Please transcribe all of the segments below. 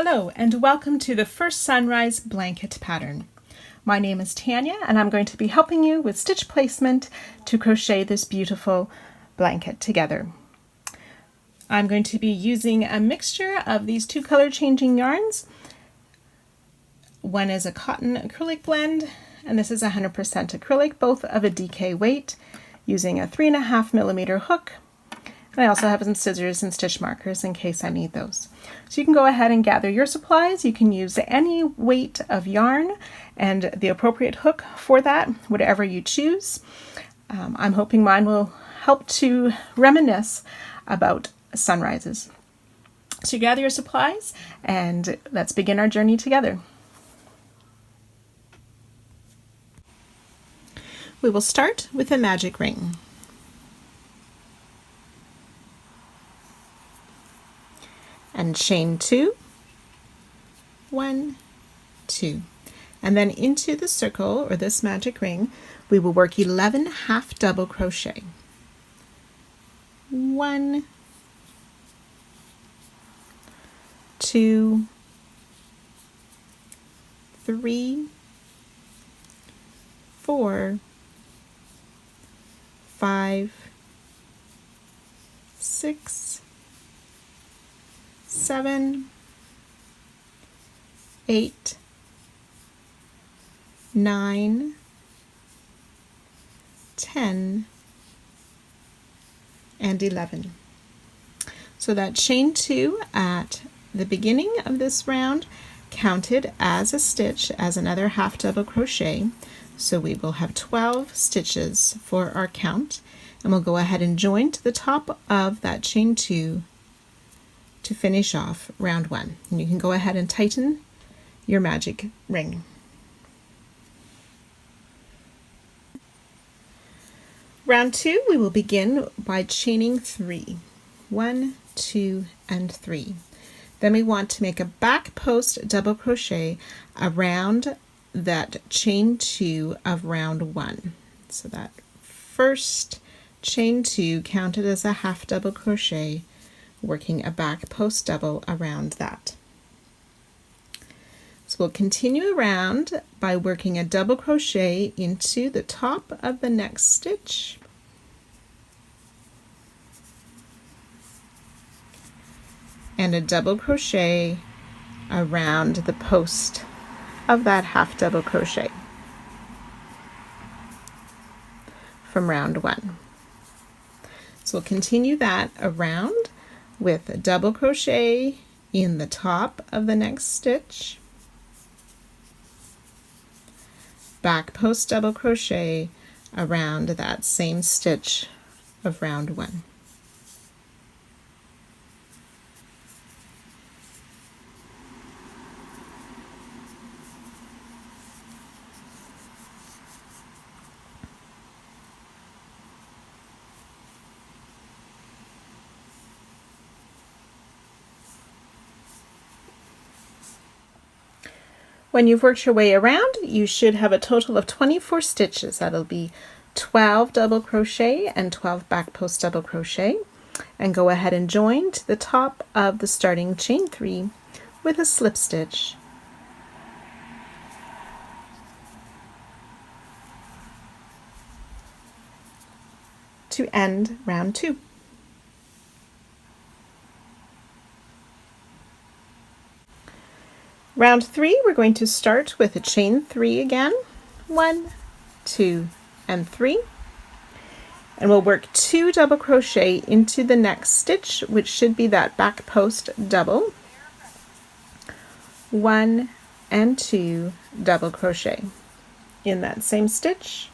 Hello and welcome to the first sunrise blanket pattern. My name is Tanya and I'm going to be helping you with stitch placement to crochet this beautiful blanket together. I'm going to be using a mixture of these two color changing yarns. One is a cotton acrylic blend and this is 100% acrylic, both of a DK weight, using a 3.5mm hook. And I also have some scissors and stitch markers in case I need those. So you can go ahead and gather your supplies. You can use any weight of yarn and the appropriate hook for that, whatever you choose. I'm hoping mine will help to reminisce about sunrises. So you gather your supplies and let's begin our journey together. We will start with a magic ring. And chain 2, 1, 2, and then into the circle or this magic ring we will work 11 half double crochet. 1, 2, 3, 4, 5, 6, 7, 8, 9, 10, and 11. So that chain 2 at the beginning of this round counted as a stitch, as another half double crochet. So we will have 12 stitches for our count, and we'll go ahead and join to the top of that chain 2 to finish off round 1. And you can go ahead and tighten your magic ring. Round 2 we will begin by chaining 3. 1, 2, and 3. Then we want to make a back post double crochet around that chain 2 of round 1. So that first chain 2 counted as a half double crochet, working a back post double around that. So we'll continue around by working a double crochet into the top of the next stitch, and a double crochet around the post of that half double crochet from round 1. So we'll continue that around with a double crochet in the top of the next stitch, back post double crochet around that same stitch of round 1. When you've worked your way around, you should have a total of 24 stitches. That'll be 12 double crochet and 12 back post double crochet. And go ahead and join to the top of the starting chain 3 with a slip stitch. To end round 2. Round 3, we're going to start with a chain 3 again. 1, 2, and 3. And we'll work 2 double crochet into the next stitch, which should be that back post double. 1 and 2 double crochet. In that same stitch,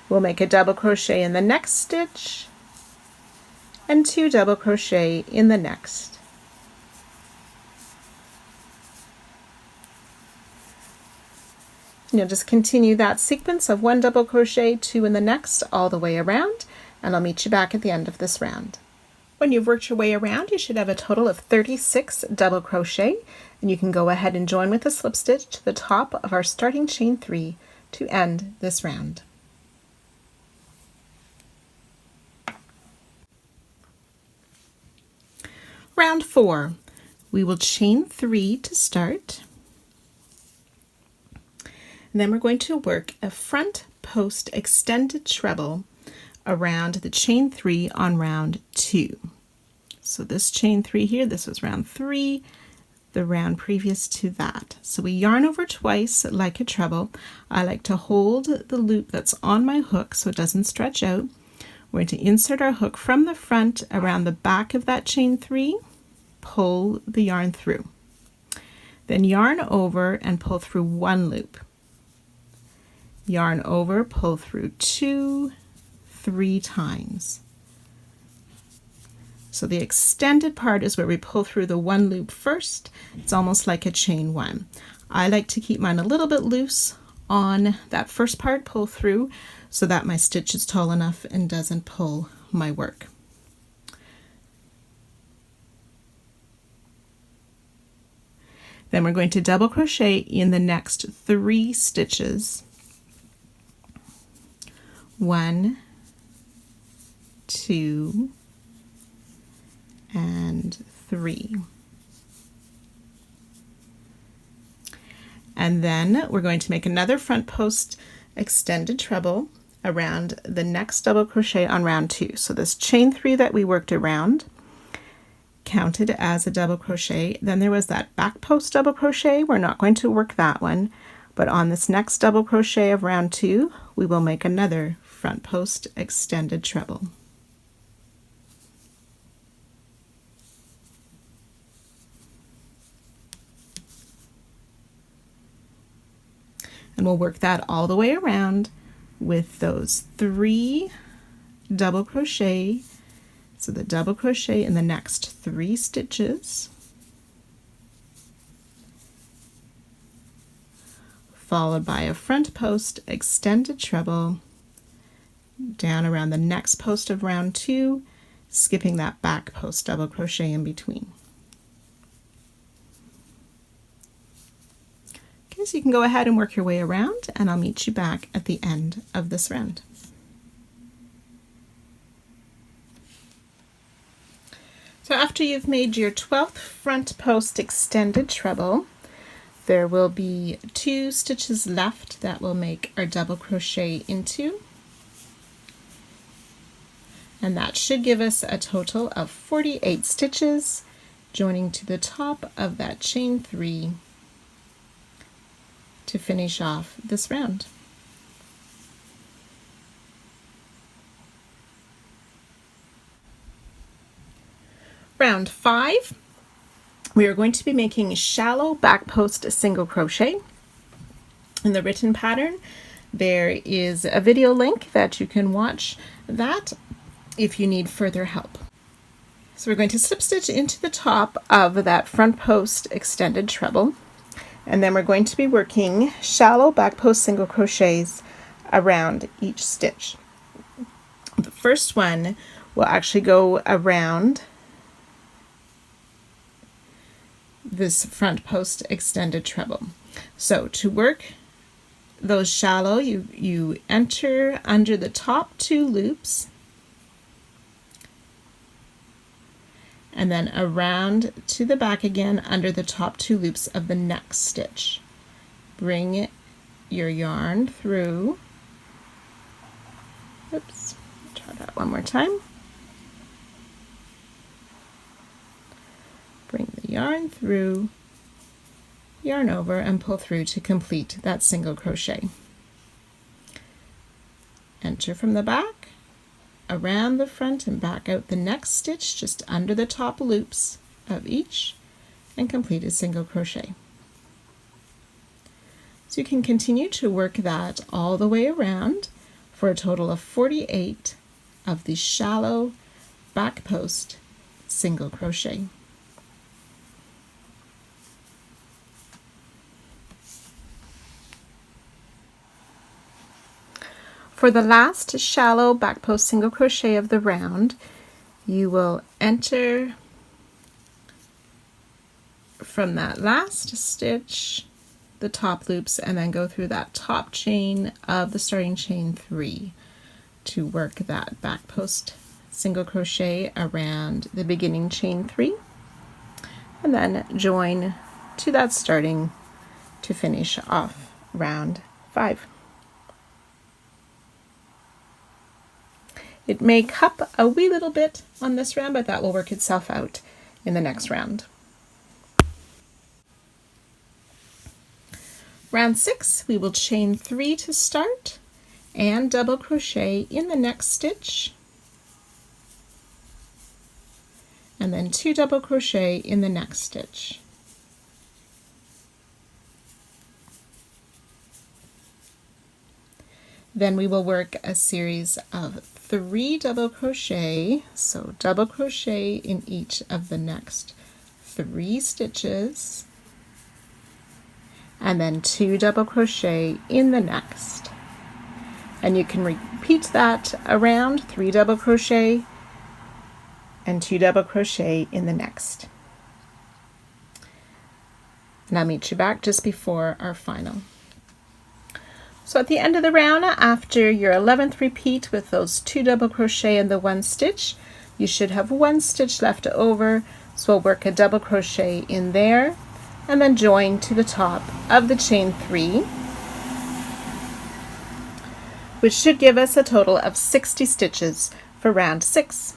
we'll make a double crochet in the next stitch and 2 double crochet in the next. You'll just continue that sequence of 1 double crochet, 2 in the next, all the way around, and I'll meet you back at the end of this round. When you've worked your way around, you should have a total of 36 double crochet, and you can go ahead and join with a slip stitch to the top of our starting chain 3 to end this round. Round 4. We will chain 3 to start. And then we're going to work a front post extended treble around the chain 3 on round 2. So this chain 3 here, this was round 3, the round previous to that. So we yarn over twice like a treble. I like to hold the loop that's on my hook so it doesn't stretch out. We're going to insert our hook from the front around the back of that chain 3, pull the yarn through. Then yarn over and pull through 1 loop. Yarn over, pull through 2, 3 times. So the extended part is where we pull through the 1 loop first. It's almost like a chain 1. I like to keep mine a little bit loose on that first part, pull through, so that my stitch is tall enough and doesn't pull my work. Then we're going to double crochet in the next 3 stitches. 1, 2, and 3. And then we're going to make another front post extended treble around the next double crochet on round 2. So this chain 3 that we worked around counted as a double crochet. Then there was that back post double crochet. We're not going to work that one, but on this next double crochet of round 2, we will make another front post extended treble. And we'll work that all the way around with those 3 double crochet. So the double crochet in the next 3 stitches, followed by a front post extended treble down around the next post of round 2, skipping that back post double crochet in between. Okay, so you can go ahead and work your way around, and I'll meet you back at the end of this round. So after you've made your 12th front post extended treble, there will be 2 stitches left that will make our double crochet into. And that should give us a total of 48 stitches, joining to the top of that chain 3 to finish off this round. Round 5, we are going to be making shallow back post single crochet. In the written pattern, there is a video link that you can watch that if you need further help. So we're going to slip stitch into the top of that front post extended treble, and then we're going to be working shallow back post single crochets around each stitch. The first one will actually go around this front post extended treble. So to work those shallow, you enter under the top 2 loops, and then around to the back again under the top 2 loops of the next stitch. Bring your yarn through. Oops, try that one more time. Bring the yarn through, yarn over, and pull through to complete that single crochet. Enter from the back, around the front, and back out the next stitch just under the top loops of each, and complete a single crochet. So you can continue to work that all the way around for a total of 48 of the shallow back post single crochet. For the last shallow back post single crochet of the round, you will enter from that last stitch the top loops and then go through that top chain of the starting chain 3 to work that back post single crochet around the beginning chain 3. and then join to that starting to finish off round 5. It may cup a wee little bit on this round, but that will work itself out in the next round. Round 6, we will chain 3 to start and double crochet in the next stitch, and then 2 double crochet in the next stitch. Then we will work a series of 3 double crochet, so double crochet in each of the next 3 stitches, and then 2 double crochet in the next. And you can repeat that around 3 double crochet and 2 double crochet in the next. And I'll meet you back just before our final. So at the end of the round, after your 11th repeat with those 2 double crochet and the 1 stitch, you should have 1 stitch left over. So we'll work a double crochet in there and then join to the top of the chain 3, which should give us a total of 60 stitches for round 6.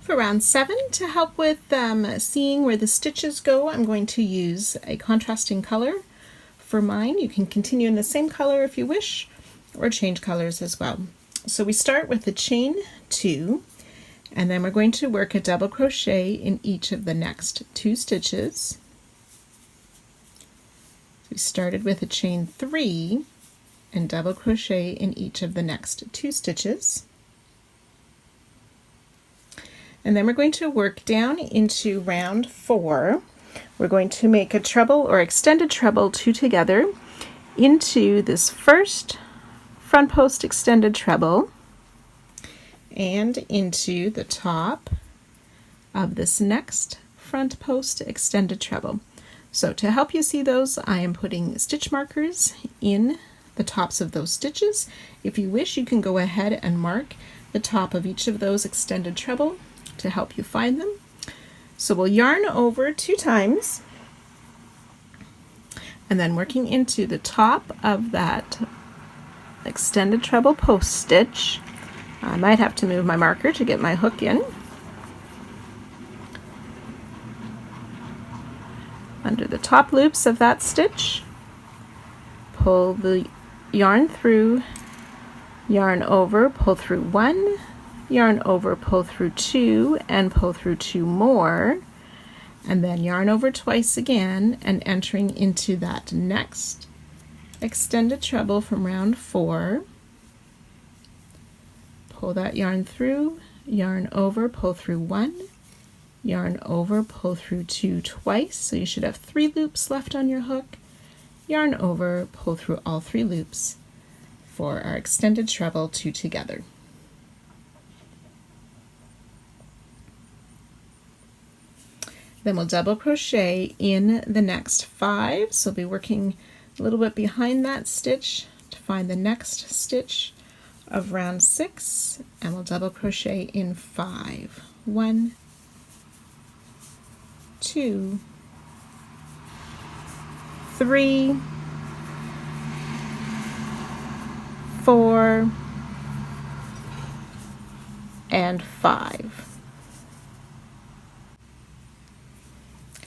For round 7, to help with seeing where the stitches go, I'm going to use a contrasting color. For mine, you can continue in the same color if you wish, or change colors as well. So we start with the chain 2, and then we're going to work a double crochet in each of the next 2 stitches. We started with a chain 3 and double crochet in each of the next 2 stitches. And then we're going to work down into round 4. We're going to make a treble or extended treble 2 together into this first front post extended treble and into the top of this next front post extended treble. So to help you see those, I am putting stitch markers in the tops of those stitches. If you wish, you can go ahead and mark the top of each of those extended treble to help you find them. So we'll yarn over 2 times and then working into the top of that extended treble post stitch. I might have to move my marker to get my hook in. Under the top loops of that stitch, pull the yarn through, yarn over, pull through 1, yarn over, pull through 2, and pull through 2 more, and then yarn over twice again and entering into that next extended treble from round 4. Pull that yarn through, yarn over, pull through 1, yarn over, pull through 2 twice, so you should have 3 loops left on your hook, yarn over, pull through all 3 loops for our extended treble 2 together. Then we'll double crochet in the next 5, so we'll be working a little bit behind that stitch to find the next stitch of round 6, and we'll double crochet in 5. 1, 2, 3, 4, and 5.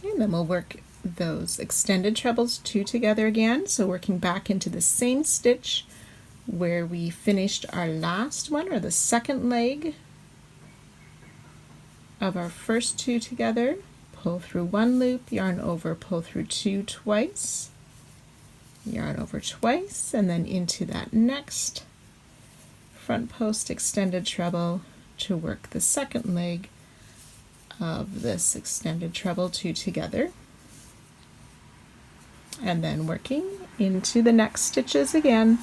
And then we'll work those extended trebles 2 together again, so working back into the same stitch where we finished our last one, or the second leg of our first 2 together. Pull through 1 loop, yarn over, pull through 2 twice, yarn over twice, and then into that next front post extended treble to work the second leg of this extended treble 2 together, and then working into the next stitches again,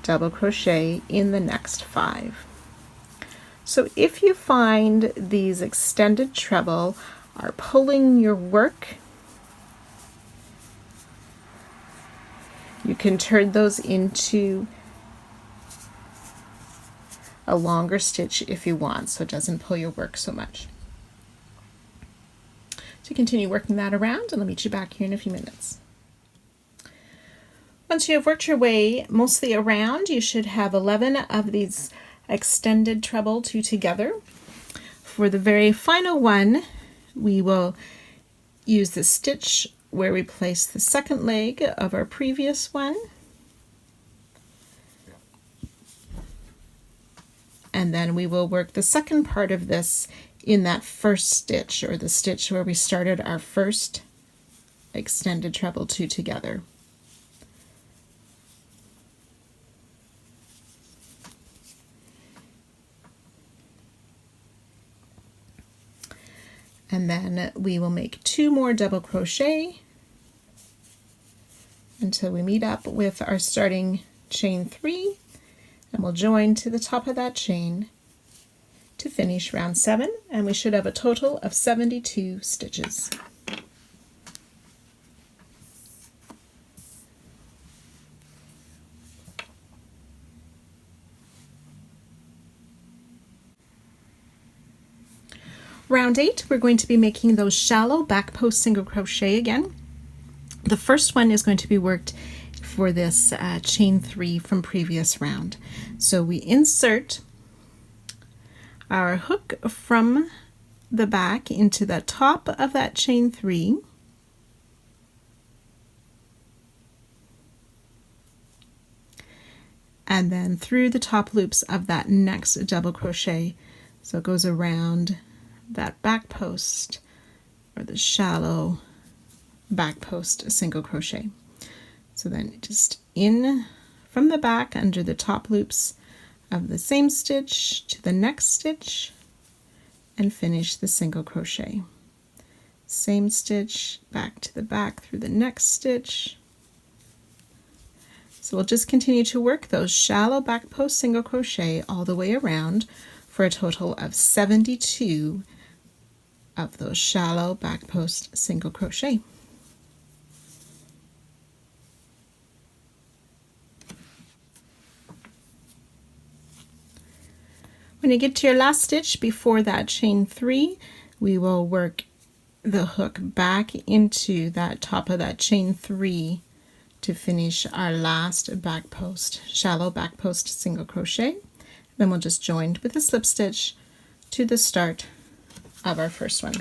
double crochet in the next 5. So if you find these extended treble are pulling your work, You can turn those into a longer stitch if you want, so it doesn't pull your work so much. So continue working that around, and I'll meet you back here in a few minutes. Once you have worked your way mostly around, you should have 11 of these extended treble 2 together. For the very final one, we will use the stitch where we place the second leg of our previous one. And then we will work the second part of this in that first stitch, or the stitch where we started our first extended treble 2 together. And then we will make 2 more double crochet until we meet up with our starting chain 3, and we'll join to the top of that chain to finish round 7, and we should have a total of 72 stitches. Round 8, we're going to be making those shallow back post single crochet again. The first one is going to be worked for this chain 3 from previous round. So we insert our hook from the back into the top of that chain 3, and then through the top loops of that next double crochet. So it goes around that back post, or the shallow back post single crochet. So then just in from the back under the top loops of the same stitch to the next stitch and finish the single crochet. Same stitch back to the back through the next stitch. So we'll just continue to work those shallow back post single crochet all the way around for a total of 72 of those shallow back post single crochet. When you get to your last stitch before that chain 3, we will work the hook back into that top of that chain 3 to finish our last back post, shallow back post single crochet. Then we'll just join with a slip stitch to the start of our first one.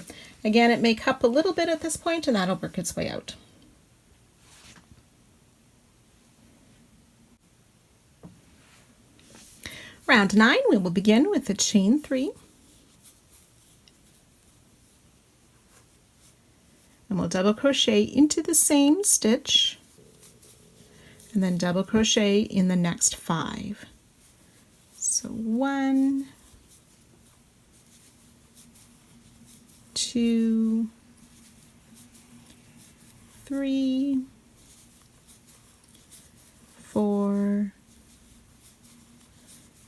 Again, it may cup a little bit at this point, and that'll work its way out. Round 9, we will begin with the chain 3. And we'll double crochet into the same stitch, and then double crochet in the next 5. So 1, 2, 3, 4,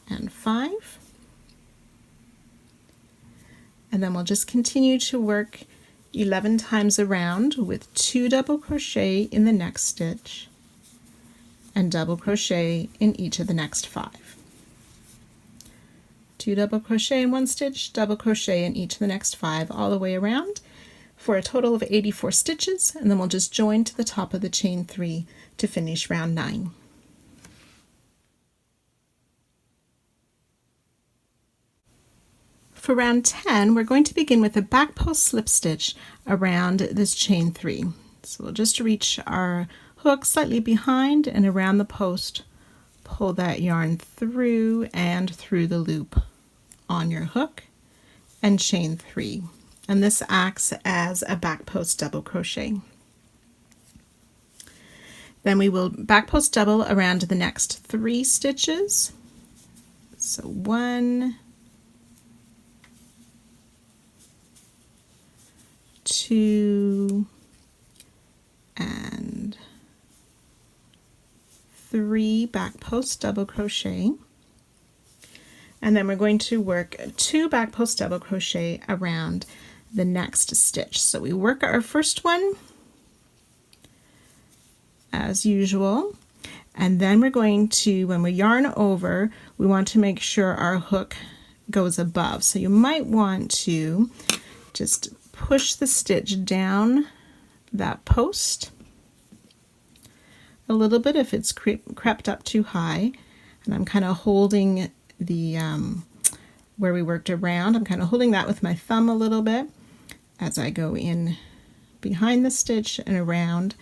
and 5. And then we'll just continue to work 11 times around with 2 double crochet in the next stitch and double crochet in each of the next 5. 2 double crochet in one stitch, double crochet in each of the next 5 all the way around for a total of 84 stitches, and then we'll just join to the top of the chain 3 to finish round 9. For round 10, we're going to begin with a back post slip stitch around this chain 3. So we'll just reach our hook slightly behind and around the post, pull that yarn through and through the loop on your hook and chain 3. And this acts as a back post double crochet. Then we will back post double around the next 3 stitches. So 1, 2, and 3 back post double crochet, and then we're going to work 2 back post double crochet around the next stitch. So we work our first one as usual And then we're going to, when we yarn over, we want to make sure our hook goes above. So you might want to just push the stitch down that post a little bit if it's crept up too high. And I'm kind of holding the, where we worked around, I'm kind of holding that with my thumb a little bit as I go in behind the stitch and around,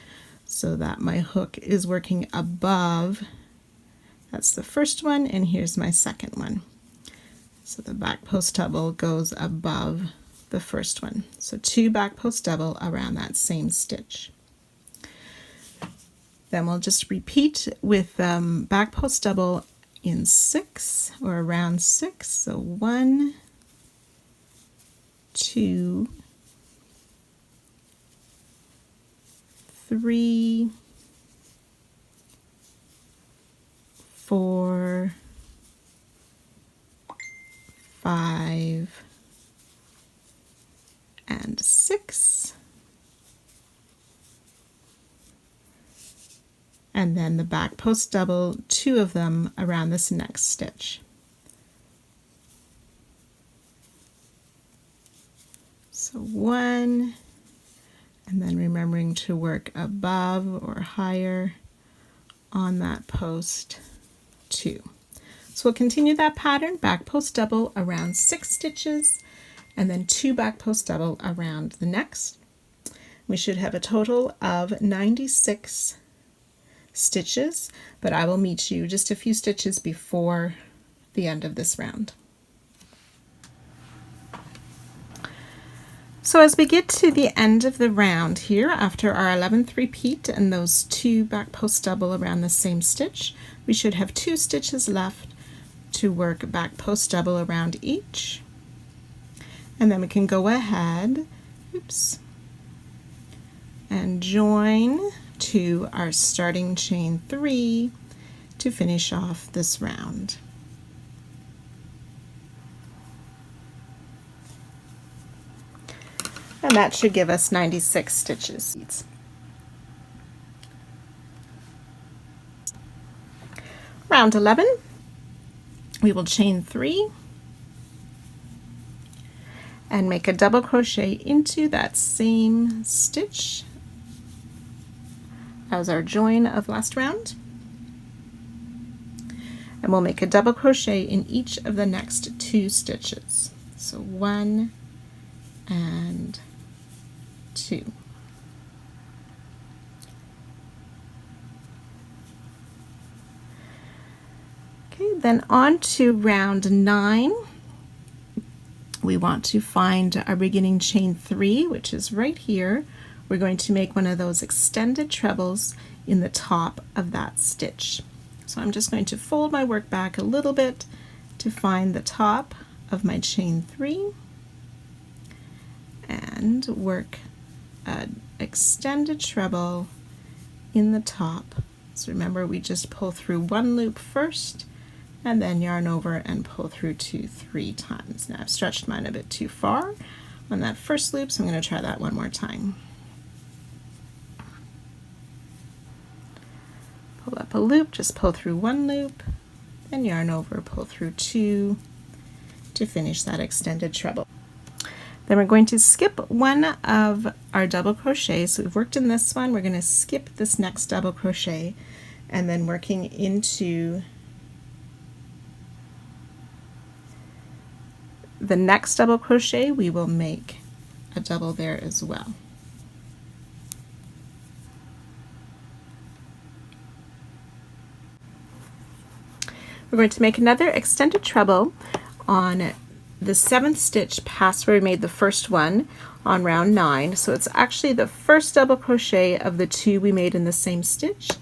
so that my hook is working above. That's the first one, and here's my second one. So the back post double goes above the first one. So 2 back post double around that same stitch. Then we'll just repeat with back post double in 6 or around 6. So 1, 2, 3, 4, 5, and 6. And then the back post double, 2 of them around this next stitch. So 1, and then remembering to work above or higher on that post, 2. So we'll continue that pattern, back post double around 6 stitches, and then 2 back post double around the next. We should have a total of 96 stitches, but I will meet you just a few stitches before the end of this round. So as we get to the end of the round here, after our 11th repeat and those 2 back post double around the same stitch, we should have 2 stitches left to work back post double around each. And then we can go ahead, and join to our starting chain 3 to finish off this round. And that should give us 96 stitches. Round 11, we will chain 3 and make a double crochet into that same stitch as our join of last round, and we'll make a double crochet in each of the next 2 stitches. So 1 and 2. Okay, then on to round 9. We want to find our beginning chain 3, which is right here. We're going to make one of those extended trebles in the top of that stitch. So I'm just going to fold my work back a little bit to find the top of my chain 3 and work an extended treble in the top. So remember, we just pull through 1 loop first and then yarn over and pull through 2 3 times. Now I've stretched mine a bit too far on that first loop, so I'm going to try that one more time. Pull up a loop, just pull through 1 loop, then yarn over, pull through 2 to finish that extended treble. Then we're going to skip one of our double crochets. So we've worked in this one, we're going to skip this next double crochet, and then working into the next double crochet, we will make a double there as well. We're going to make another extended treble on the 7th stitch past where we made the first one on round 9. So it's actually the first double crochet of the 2 we made in the same stitch.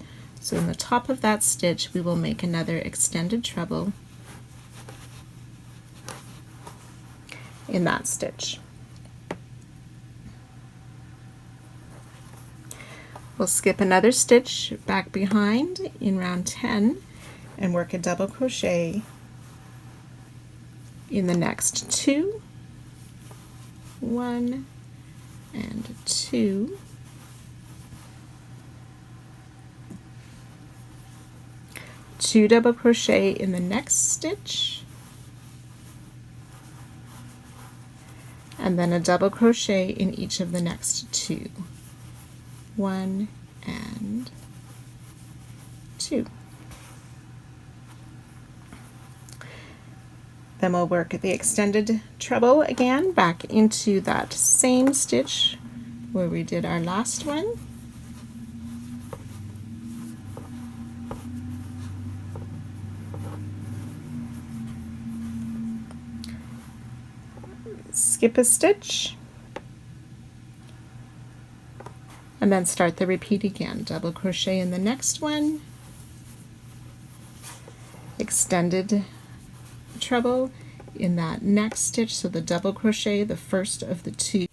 So in the top of that stitch, we will make another extended treble in that stitch. We'll skip another stitch back behind in round 10 and work a double crochet in the next 2, 1 and 2, 2 double crochet in the next stitch, and then a double crochet in each of the next 2. 1 and 2. Then we'll work the extended treble again back into that same stitch where we did our last one. Skip a stitch, and then start the repeat again. Double crochet in the next one, extended treble in that next stitch, so the double crochet, the first of the 2.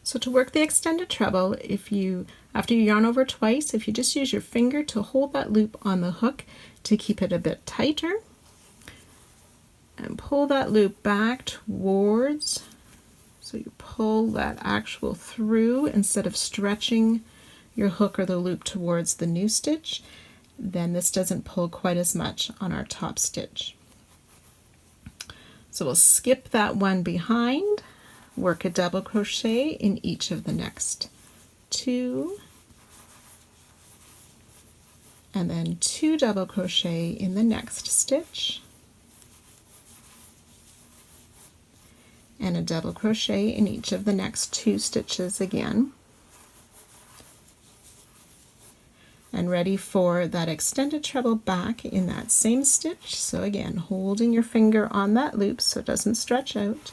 So to work the extended treble, after you yarn over twice, if you just use your finger to hold that loop on the hook to keep it a bit tighter, and pull that loop back towards, so you pull that actual through instead of stretching your hook or the loop towards the new stitch, then this doesn't pull quite as much on our top stitch. So we'll skip that one behind, work a double crochet in each of the next 2, and then 2 double crochet in the next stitch, and a double crochet in each of the next 2 stitches again, and ready for that extended treble back in that same stitch. So again, holding your finger on that loop so it doesn't stretch out.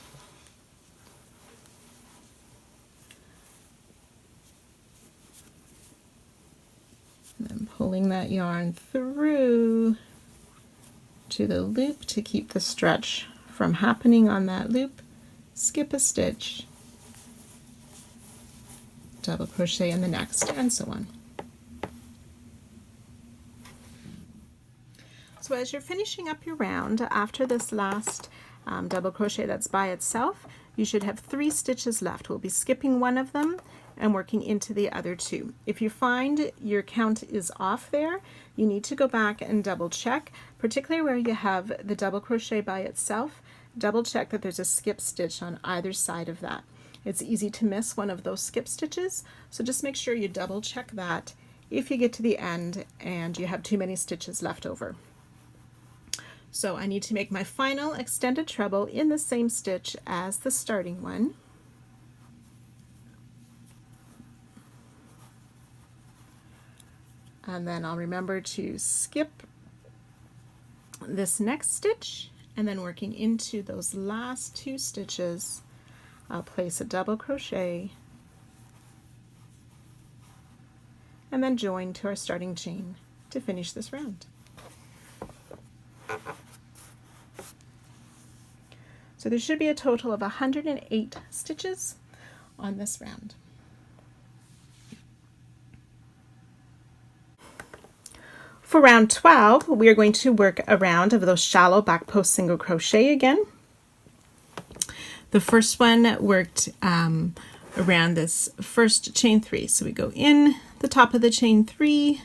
And then pulling that yarn through to the loop to keep the stretch from happening on that loop. Skip a stitch, double crochet in the next, and so on. So as you're finishing up your round, after this last double crochet that's by itself, you should have 3 stitches left. We'll be skipping one of them and working into the other 2. If you find your count is off there, you need to go back and double check, particularly where you have the double crochet by itself. Double check that there's a skip stitch on either side of that. It's easy to miss one of those skip stitches, so just make sure you double check that if you get to the end and you have too many stitches left over. So I need to make my final extended treble in the same stitch as the starting one. And then I'll remember to skip this next stitch, and then working into those last 2 stitches, I'll place a double crochet and then join to our starting chain to finish this round. So there should be a total of 108 stitches on this round. For round 12, we are going to work a round of those shallow back post single crochet again. The first one worked around this first chain 3. So we go in the top of the chain 3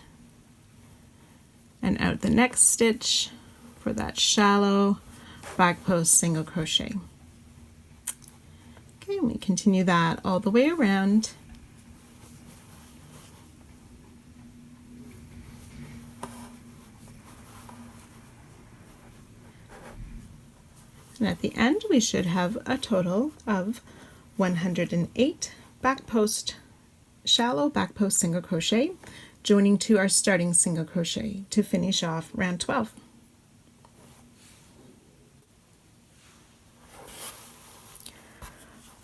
and out the next stitch for that shallow back post single crochet. Okay, and we continue that all the way around. And at the end, we should have a total of 108 back post, shallow back post single crochet, joining to our starting single crochet to finish off round 12.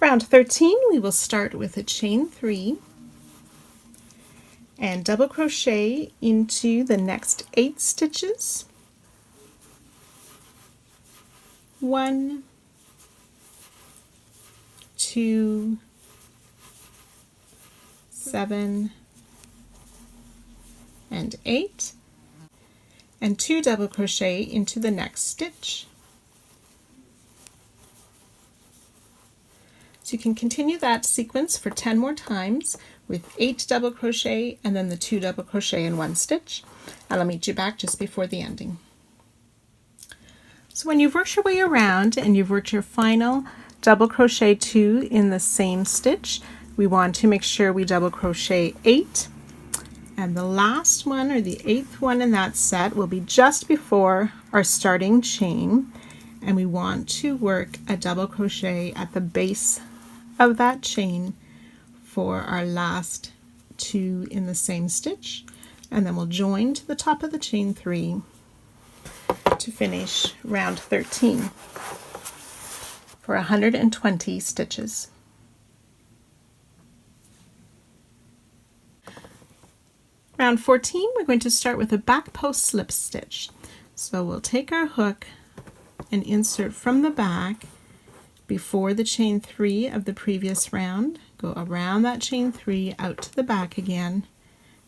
Round 13, we will start with a chain 3 and double crochet into the next 8 stitches. 1, 2, 7, and 8, and 2 double crochet into the next stitch. So you can continue that sequence for 10 more times with 8 double crochet and then the 2 double crochet in 1 stitch, and I'll meet you back just before the ending. So when you've worked your way around and you've worked your final double crochet 2 in the same stitch, we want to make sure we double crochet 8, and the last one, or the 8th one in that set, will be just before our starting chain, and we want to work a double crochet at the base of that chain for our last 2 in the same stitch, and then we'll join to the top of the chain 3 to finish round 13 for 120 stitches. Round 14, we're going to start with a back post slip stitch. So we'll take our hook and insert from the back before the chain 3 of the previous round, go around that chain 3 out to the back again,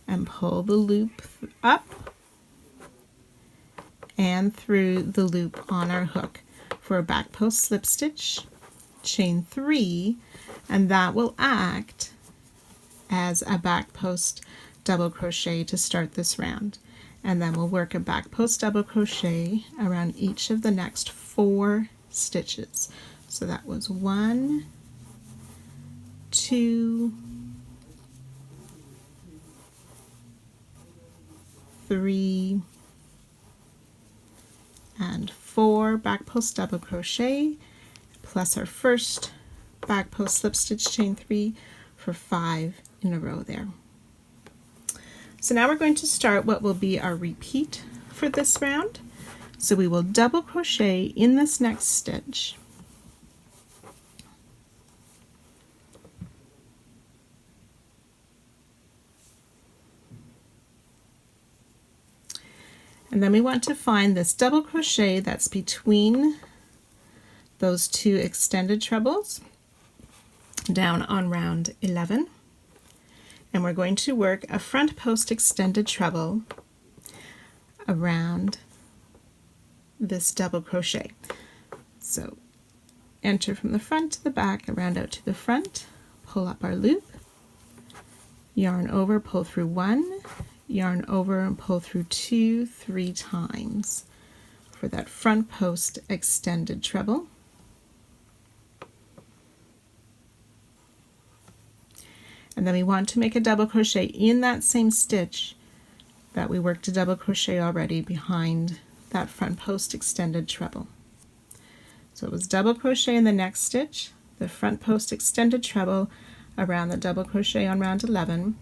and pull the loop up and through the loop on our hook for a back post slip stitch, chain 3, and that will act as a back post double crochet to start this round. And then we'll work a back post double crochet around each of the next 4 stitches. So that was 1, 2, 3, and 4 back post double crochet plus our first back post slip stitch chain 3 for 5 in a row there. So now we're going to start what will be our repeat for this round. So we will double crochet in this next stitch, and then we want to find this double crochet that's between those 2 extended trebles down on round 11. And we're going to work a front post extended treble around this double crochet. So enter from the front to the back, around out to the front, pull up our loop, yarn over, pull through 1, yarn over and pull through 2, 3 times for that front post extended treble. And then we want to make a double crochet in that same stitch that we worked a double crochet already behind that front post extended treble. So it was double crochet in the next stitch, the front post extended treble around the double crochet on round 11,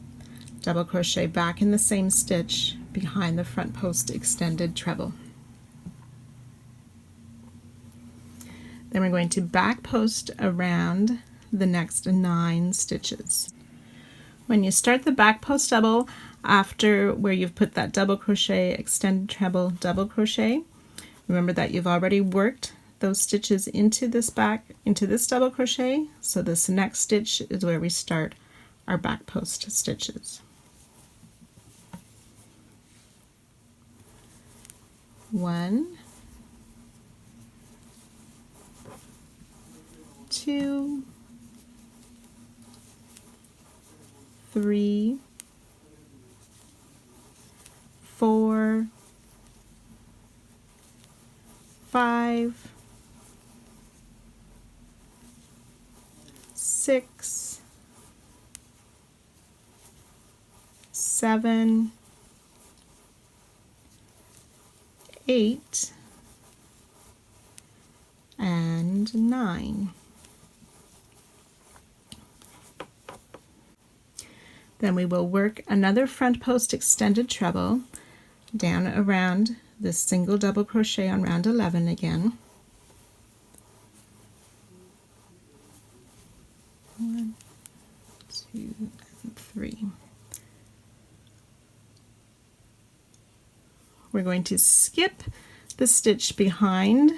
double crochet back in the same stitch behind the front post extended treble. Then we're going to back post around the next 9 stitches. When you start the back post double after where you've put that double crochet, extended treble, double crochet, remember that you've already worked those stitches into this double crochet, so this next stitch is where we start our back post stitches. 1, 2, 3, 4, 5, 6, 7, 8, and 9. Then we will work another front post extended treble down around this single double crochet on round 11 again. 1, 2, and 3. We're going to skip the stitch behind.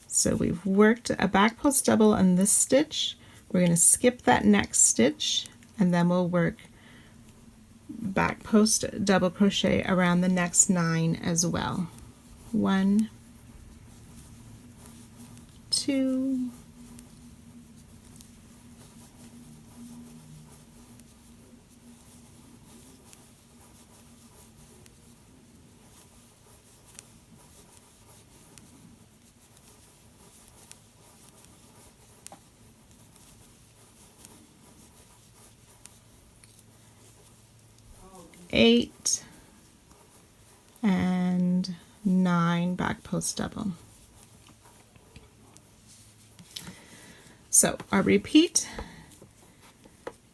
So we've worked a back post double on this stitch. We're going to skip that next stitch, and then we'll work back post double crochet around the next 9 as well. 1, 2, 8 and 9 back post double. So our repeat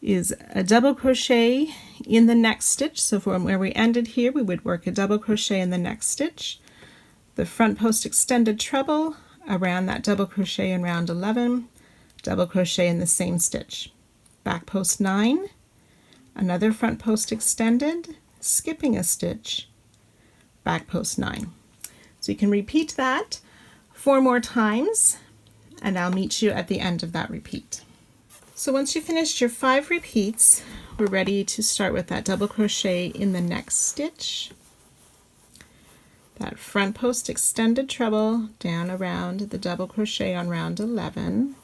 is a double crochet in the next stitch. So from where we ended here, we would work a double crochet in the next stitch, the front post extended treble around that double crochet in round 11, double crochet in the same stitch, back post 9, another front post extended, skipping a stitch, back post 9. So you can repeat that 4 more times, and I'll meet you at the end of that repeat. So once you've finished your 5 repeats, we're ready to start with that double crochet in the next stitch, that front post extended treble down around the double crochet on round 11,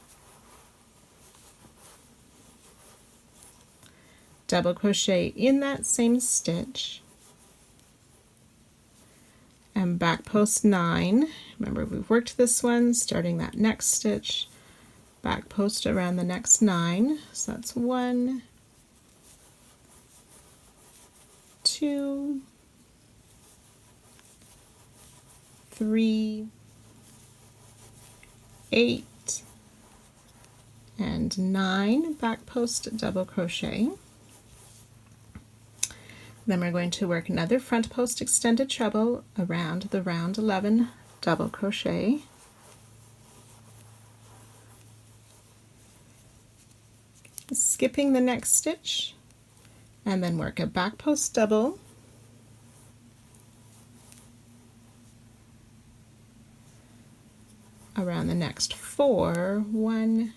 double crochet in that same stitch, and back post 9. Remember, we've worked this one, starting that next stitch, back post around the next 9. So that's 1, 2, 3, 8, and 9 back post double crochet. Then we're going to work another front post extended treble around the round 11 double crochet, skipping the next stitch, and then work a back post double around the next 4, 1,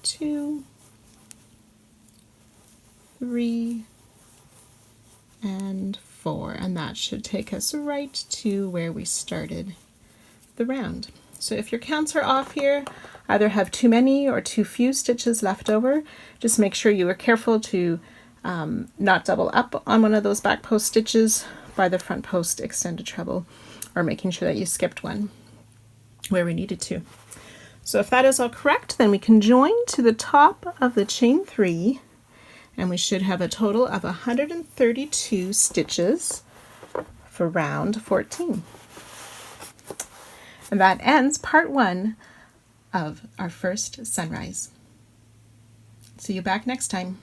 2, 3, and 4, and that should take us right to where we started the round. So if your counts are off here, either have too many or too few stitches left over, just make sure you are careful to not double up on one of those back post stitches by the front post extended treble, or making sure that you skipped one where we needed to. So if that is all correct, then we can join to the top of the chain 3, and we should have a total of 132 stitches for round 14. And that ends part 1 of our first sunrise. See you back next time.